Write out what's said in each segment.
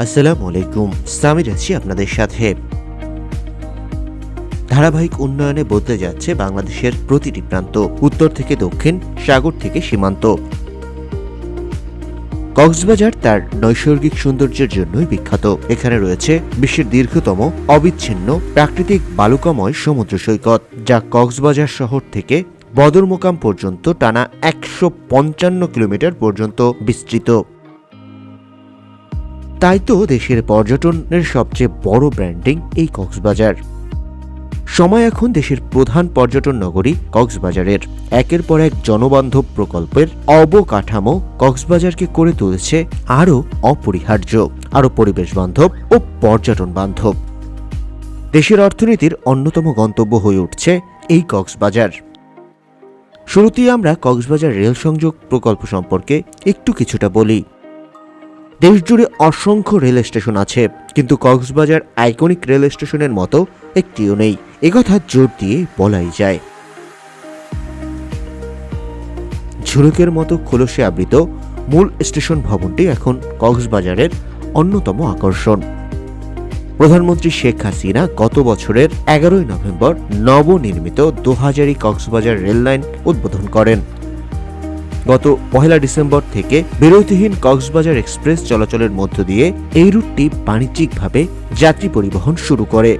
আসসালামু আলাইকুম। সামির আছি আপনাদের সাথে। ধারাবাহিক উন্নয়নে বদলে যাচ্ছে বাংলাদেশের প্রতিটি প্রান্ত, উত্তর থেকে দক্ষিণ, সাগর থেকে সীমান্ত। কক্সবাজার তার নৈসর্গিক সৌন্দর্যের জন্যই বিখ্যাত। এখানে রয়েছে বিশ্বের দীর্ঘতম অবিচ্ছিন্ন প্রাকৃতিক বালুকাময় সমুদ্র সৈকত, যা কক্সবাজার শহর থেকে বদরমোকাম পর্যন্ত টানা ১৫৫ কিলোমিটার পর্যন্ত বিস্তৃত। তাই তো দেশের পর্যটনের সবচেয়ে বড় ব্র্যান্ডিং এই কক্সবাজার। সময় এখন দেশের প্রধান পর্যটন নগরী কক্সবাজারের। একের পর এক জনবান্ধব প্রকল্পের অবকাঠামো কক্সবাজারকে করে তুলেছে আরও অপরিহার্য, আরও পরিবেশ বান্ধব ও পর্যটন বান্ধব। দেশের অর্থনীতির অন্যতম গন্তব্য হয়ে উঠছে এই কক্সবাজার। শুরুতেই আমরা কক্সবাজার রেল সংযোগ প্রকল্প সম্পর্কে কিছুটা বলি। দেশজুড়ে অসংখ্য রেল স্টেশন আছে, কিন্তু কক্সবাজার আইকনিক রেল স্টেশনের মতো একটিও নেই, একথা জোর দিয়ে বলাই যায়। ঝুলুকের মতো খোলসে আবৃত মূল স্টেশন ভবনটি এখন কক্সবাজারের অন্যতম আকর্ষণ। প্রধানমন্ত্রী শেখ হাসিনা গত বছরের 11 নভেম্বর নবনির্মিত দোহাজারী কক্সবাজার রেল লাইন উদ্বোধন করেন। গত 1 ডিসেম্বর থেকে বিরতিহীন কক্সবাজার এক্সপ্রেস চলাচলের মধ্য দিয়ে এই রুটটি বাণিজ্যিকভাবে যাত্রী পরিবহন শুরু করে।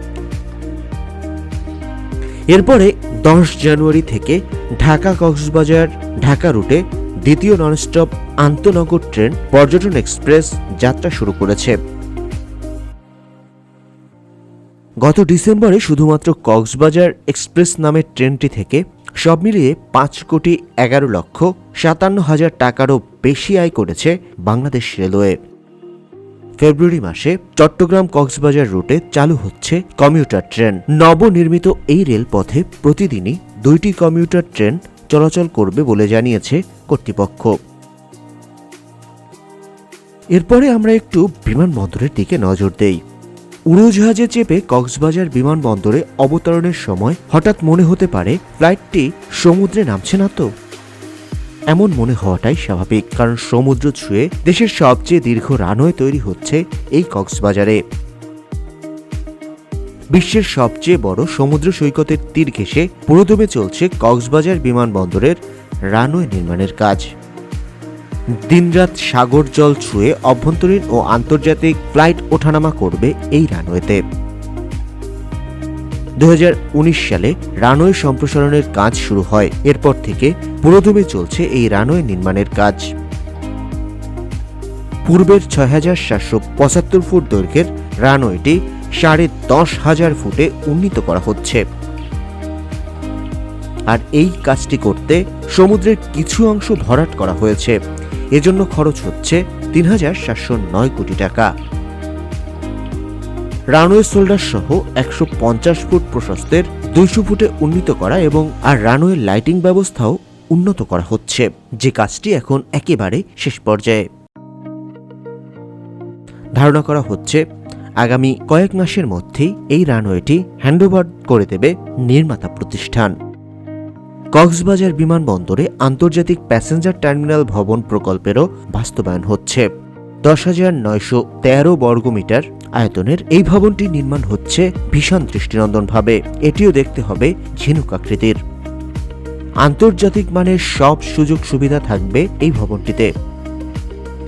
এরপরে 10 জানুয়ারি থেকে ঢাকা কক্সবাজার ঢাকা রুটে দ্বিতীয় ননস্টপ আন্তনগর ট্রেন পর্যটন এক্সপ্রেস যাত্রা শুরু করেছে। গত ডিসেম্বরে শুধুমাত্র কক্সবাজার এক্সপ্রেস নামের ট্রেনটি থেকে সব মিলিয়ে 5,11,57,000 টাকারও বেশি আয় করেছে বাংলাদেশ রেলওয়ে। ফেব্রুয়ারি মাসে চট্টগ্রাম কক্সবাজার রুটে চালু হচ্ছে কমিউটার ট্রেন। নবনির্মিত এই রেলপথে প্রতিদিনই 2টি কমিউটার ট্রেন চলাচল করবে বলে জানিয়েছে কর্তৃপক্ষ। এরপরে আমরা একটু বিমানবন্দরের দিকে নজর দেই। উড়োজাহাজে চেপে কক্সবাজার বিমানবন্দরে অবতরণের সময় হঠাৎ মনে হতে পারে ফ্লাইটটি সমুদ্রে নামছে না তো। এমন মনে হওয়াটাই স্বাভাবিক, কারণ সমুদ্র ছুঁয়ে দেশের সবচেয়ে দীর্ঘ রানওয়ে তৈরি হচ্ছে এই কক্সবাজারে। বিশ্বের সবচেয়ে বড় সমুদ্র সৈকতের তীর ঘেঁষে পুরোদমে চলছে কক্সবাজার বিমানবন্দরের রানওয়ে নির্মাণের কাজ। দিনরাত সাগর জল ছুঁয়ে অভ্যন্তরীণ ও আন্তর্জাতিক ফ্লাইট ওঠানামা করবে এই রানওয়েতে। 2019 সালে রানওয়ে সম্প্রসারণের কাজ শুরু হয়। এরপর থেকে পুরোদমে চলছে এই রানওয়ে নির্মাণের কাজ। পূর্বের 6,775 ফুট দৈর্ঘ্যের রানওয়েটি 10,500 ফুটে উন্নীত করা হচ্ছে। আর এই কাজটি করতে সমুদ্রের কিছু অংশ ভরাট করা হয়েছে। এজন্য খরচ হচ্ছে 3,709 কোটি টাকা। রানওয়ে শোল্ডার সহ 150 ফুট প্রশস্তের 200 ফুটে উন্নীত করা এবং রানওয়ে লাইটিং ব্যবস্থাও উন্নত করা হচ্ছে, যে কাজটি এখন একেবারে শেষ পর্যায়ে। ধারণা করা হচ্ছে আগামী কয়েক মাসের মধ্যেই এই রানওয়েটি হ্যান্ডওভার করে দেবে নির্মাতা প্রতিষ্ঠান। কক্সবাজার বিমানবন্দরে আন্তর্জাতিক প্যাসেঞ্জার টার্মিনাল ভবন প্রকল্পেরও বাস্তবায়ন হচ্ছে। 10,913 বর্গমিটার আয়তনের এই ভবনটি নির্মাণ হচ্ছে ভীষণ দৃষ্টিনন্দনভাবে। এটিও দেখতে হবে ঝিনুক আকৃতির। আন্তর্জাতিক মানের সব সুযোগ সুবিধা থাকবে এই ভবনটিতে।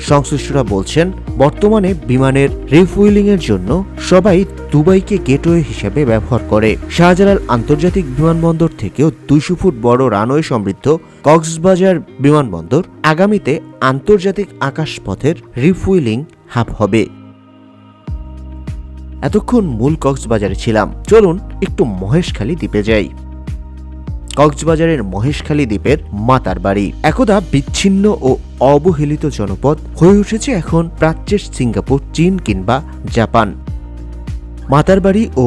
সংশ্লিষ্টরা বলছেন, বর্তমানে বিমানের রিফুয়েলিং এর জন্য সবাই দুবাইকে গেটওয়ে হিসেবে ব্যবহার করে। শাহজালাল আন্তর্জাতিক বিমানবন্দর থেকেও 200 ফুট বড় রানওয়ে সমৃদ্ধ কক্সবাজার বিমানবন্দর আগামীতে আন্তর্জাতিক আকাশপথের রিফুয়েলিং হাব হবে। এতক্ষণ মূল কক্সবাজারে ছিলাম, চলুন একটু মহেশখালী দ্বীপে যাই। কক্সবাজারের মহেশখালী দ্বীপের মাতারবাড়ি একদা বিচ্ছিন্ন ও অবহেলিত জনপদ হয়ে উঠেছে এখন প্রাচ্যের সিঙ্গাপুর, চীন কিংবা জাপান। মাতারবাড়ি ও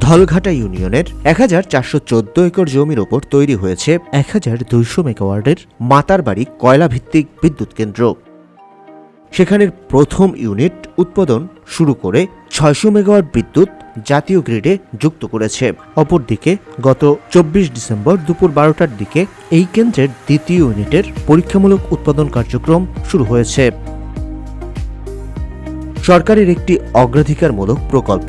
ধলঘাটা ইউনিয়নের 1,414 একর জমির ওপর তৈরি হয়েছে 1,200 মেগাওয়াটের মাতারবাড়ি কয়লা ভিত্তিক বিদ্যুৎ কেন্দ্র। সেখানের প্রথম ইউনিট উৎপাদন শুরু করে 600 মেগাওয়াট বিদ্যুৎ জাতীয় গ্রিডে যুক্ত করেছে। অপরদিকে গত 24 ডিসেম্বর দুপুর 12টার দিকে এই কেন্দ্রের দ্বিতীয় ইউনিটের পরীক্ষামূলক উৎপাদন কার্যক্রম শুরু হয়েছে। সরকারের একটি অগ্রাধিকারমূলক প্রকল্প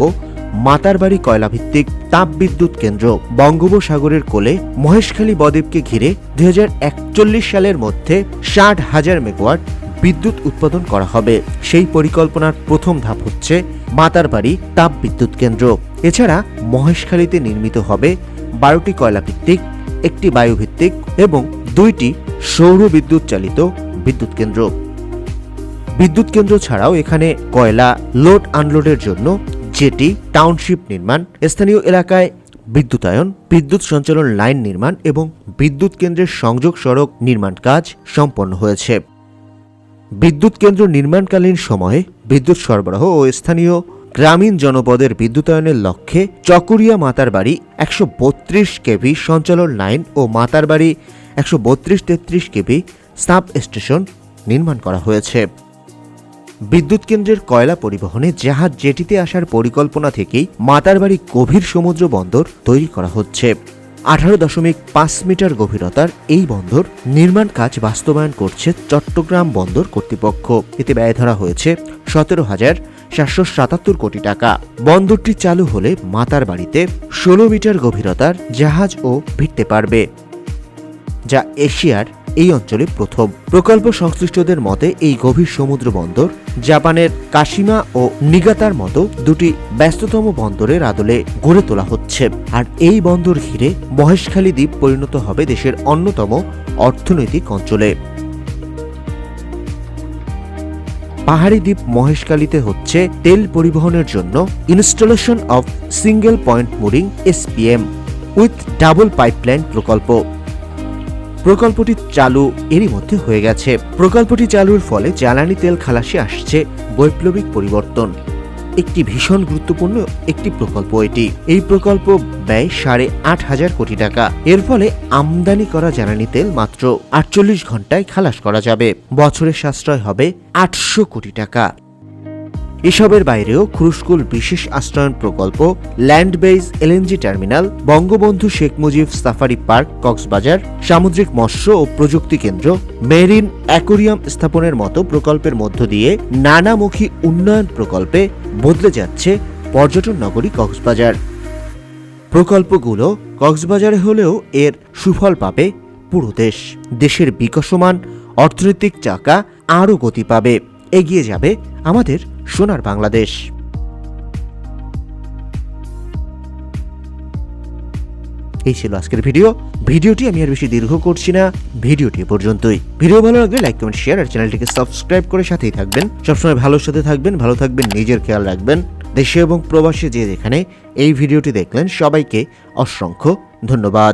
মাতারবাড়ি কয়লাভিত্তিক তাপবিদ্যুৎ কেন্দ্র বঙ্গোপসাগরের কোলে মহেশখালী বদ্বীপকে ঘিরে 2041 সালের মধ্যে 60,000 মেগাওয়াট বিদ্যুৎ উৎপাদন করা হবে। সেই পরিকল্পনার প্রথম ধাপ হচ্ছে মাতারবাড়ি তাপবিদ্যুৎ কেন্দ্র। এছাড়া মহেশখালীতে নির্মিত হবে 12টি কয়লাভিত্তিক, একটি বায়ুভিত্তিক এবং 2টি সৌর বিদ্যুৎ চালিত বিদ্যুৎ কেন্দ্র। বিদ্যুৎ কেন্দ্র ছাড়াও এখানে কয়লা লোড আনলোডের জন্য জেটি, টাউনশিপ নির্মাণ, স্থানীয় এলাকায় বিদ্যুতায়ন, বিদ্যুৎ সঞ্চালন লাইন নির্মাণ এবং বিদ্যুৎ কেন্দ্রের সংযোগ সড়ক নির্মাণ কাজ সম্পন্ন হয়েছে। বিদ্যুৎ কেন্দ্র নির্মাণকালীন সময়ে বিদ্যুৎ সরবরাহ ও স্থানীয় গ্রামীণ জনপদের বিদ্যুতায়নের লক্ষ্যে চকরিয়া মাতারবাড়ি 132 কেভি সঞ্চালন লাইন ও মাতারবাড়ি 132-33 কেভি সাব স্টেশন নির্মাণ করা হয়েছে। বিদ্যুৎ কেন্দ্রের কয়লা পরিবহনে জাহাজ জেটিতে আসার পরিকল্পনা থেকেই মাতারবাড়ি গভীর সমুদ্র বন্দর তৈরি করা হচ্ছে। 18.5 মিটার গভীরতার এই বন্দর নির্মাণ কাজ বাস্তবায়ন করছে চট্টগ্রাম বন্দর কর্তৃপক্ষ। এতে ব্যয় ধরা হয়েছে 17,777 কোটি টাকা। বন্দরটি চালু হলে মাতারবাড়িতে 16 মিটার গভীরতার জাহাজও ভিড়তে পারবে, যা এশিয়ার এই অঞ্চলে প্রথম। প্রকল্প সংশ্লিষ্টদের মতে এই গভীর সমুদ্র বন্দর জাপানের কাশিমা ও নিগাতার মতো দুটি ব্যস্ততম বন্দরের আদলে গড়ে তোলা হচ্ছে। আর এই বন্দর ঘিরে মহেশখালী দ্বীপ পরিণত হবে দেশের অন্যতম অর্থনৈতিক অঞ্চলে। পাহাড়ি দ্বীপ মহেশখালীতে হচ্ছে তেল পরিবহনের জন্য installation of single point mooring SPM with double pipeline প্রকল্প। প্রকল্পটি চালু এরই মধ্যে হয়ে গেছে। প্রকল্পটি চালুর ফলে জ্বালানি তেল খালাসে আসছে বৈপ্লবিক পরিবর্তন। একটি ভীষণ গুরুত্বপূর্ণ একটি প্রকল্প এটি। এই প্রকল্প ব্যয় 8,500 কোটি টাকা। এর ফলে আমদানি করা জ্বালানি তেল মাত্র 48 ঘন্টায় খালাস করা যাবে। বছরের সাশ্রয় হবে 800 কোটি টাকা। এসবের বাইরেও খুরুশকুল বিশেষ আশ্রয়ন প্রকল্প, land base LNG terminal, Bangabandhu Sheikh Mujib safari park Cox's Bazar, সামুদ্রিক মৎস্য ও প্রযুক্তি কেন্দ্র, মেরিন অ্যাকোরিয়াম স্থাপনের মতো প্রকল্পের মধ্য দিয়ে নানামুখী উন্নয়ন প্রকল্পে বদলে যাচ্ছে পর্যটন নগরী কক্সবাজার। প্রকল্পগুলো কক্সবাজারে হলেও এর সুফল পাবে পুরো দেশ। দেশের বিকশমান অর্থনৈতিক চাকা আরও গতি পাবে, এগিয়ে যাবে আমাদের সোনার বাংলাদেশ। এই ছিল আজকের ভিডিওটি আমি আর বেশি দীর্ঘ করছি না, ভিডিওটি পর্যন্তই। ভিডিও ভালো লাগলে লাইক, কমেন্ট, শেয়ার আর চ্যানেলটিকে সাবস্ক্রাইব করে সাথেই থাকবেন। সবসময় ভালোর সাথে থাকবেন, ভালো থাকবেন, নিজের খেয়াল রাখবেন। দেশে এবং প্রবাসে যে যেখানে এই ভিডিওটি দেখলেন সবাইকে অসংখ্য ধন্যবাদ।